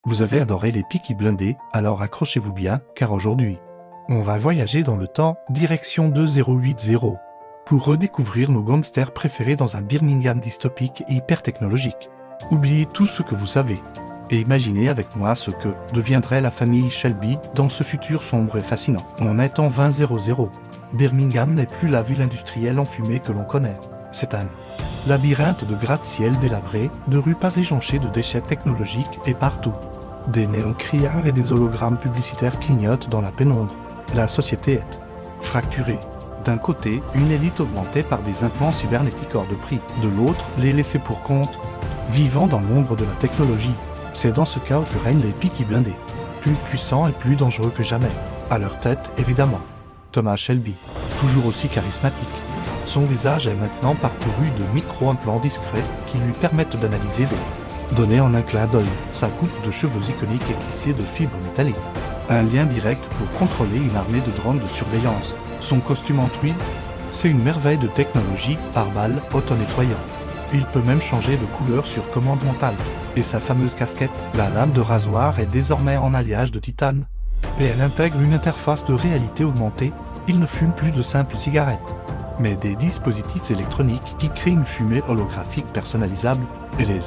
Vous avez adoré les Peaky Blinders, alors accrochez-vous bien, car aujourd'hui, on va voyager dans le temps, direction 2080, pour redécouvrir nos gangsters préférés dans un Birmingham dystopique et hyper technologique. Oubliez tout ce que vous savez, et imaginez avec moi ce que deviendrait la famille Shelby dans ce futur sombre et fascinant. On est en 2000. Birmingham n'est plus la ville industrielle enfumée que l'on connaît. C'est un labyrinthe de gratte-ciel délabrés, de rues pavées jonchées de déchets technologiques et partout. Des néons criards et des hologrammes publicitaires clignotent dans la pénombre. La société est fracturée. D'un côté, une élite augmentée par des implants cybernétiques hors de prix. De l'autre, les laissés pour compte, vivant dans l'ombre de la technologie. C'est dans ce chaos que règnent les Peaky Blinders. Plus puissants et plus dangereux que jamais. À leur tête, évidemment, Thomas Shelby, toujours aussi charismatique. Son visage est maintenant parcouru de micro-implants discrets qui lui permettent d'analyser des données en un clin d'œil. Sa coupe de cheveux iconique est tissée de fibres métalliques. Un lien direct pour contrôler une armée de drones de surveillance. Son costume en tweed, c'est une merveille de technologie par balle auto-nettoyant. Il peut même changer de couleur sur commande mentale. Et sa fameuse casquette, la lame de rasoir est désormais en alliage de titane. Et elle intègre une interface de réalité augmentée. Il ne fume plus de simples cigarettes, mais des dispositifs électroniques qui créent une fumée holographique personnalisable, et les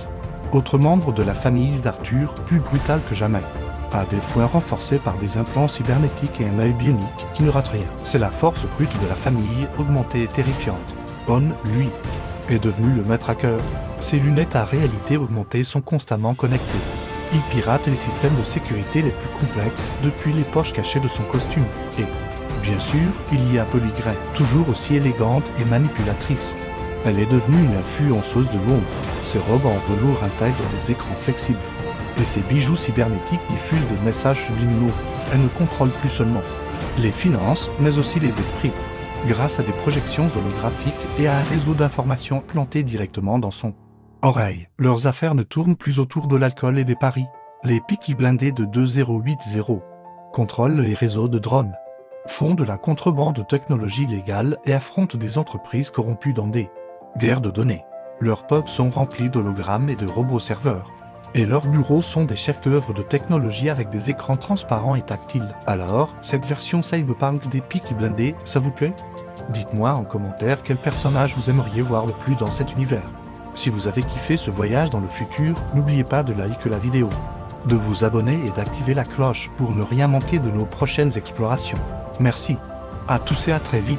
autres membres de la famille d'Arthur plus brutales que jamais, à des points renforcés par des implants cybernétiques et un œil bionique qui ne rate rien. C'est la force brute de la famille augmentée et terrifiante. On, lui, est devenu le maître hacker. Ses lunettes à réalité augmentée sont constamment connectées. Il pirate les systèmes de sécurité les plus complexes depuis les poches cachées de son costume. Et, bien sûr, il y a Polly Gray, toujours aussi élégante et manipulatrice. Elle est devenue une influenceuse de l'ombre. Ses robes en velours intègrent des écrans flexibles. Et ses bijoux cybernétiques diffusent des messages subliminaux. Elle ne contrôle plus seulement les finances, mais aussi les esprits, grâce à des projections holographiques et à un réseau d'informations planté directement dans son oreille. Leurs affaires ne tournent plus autour de l'alcool et des paris. Les Peaky Blinders de 2080 contrôlent les réseaux de drones, font de la contrebande de technologies légales et affrontent des entreprises corrompues dans des guerres de données. Leurs pubs sont remplis d'hologrammes et de robots serveurs. Et leurs bureaux sont des chefs-d'œuvre de technologie avec des écrans transparents et tactiles. Alors, cette version cyberpunk des Peaky Blinders, ça vous plaît? Dites-moi en commentaire quel personnage vous aimeriez voir le plus dans cet univers. Si vous avez kiffé ce voyage dans le futur, n'oubliez pas de liker la vidéo, de vous abonner et d'activer la cloche pour ne rien manquer de nos prochaines explorations. Merci. À tous et à très vite.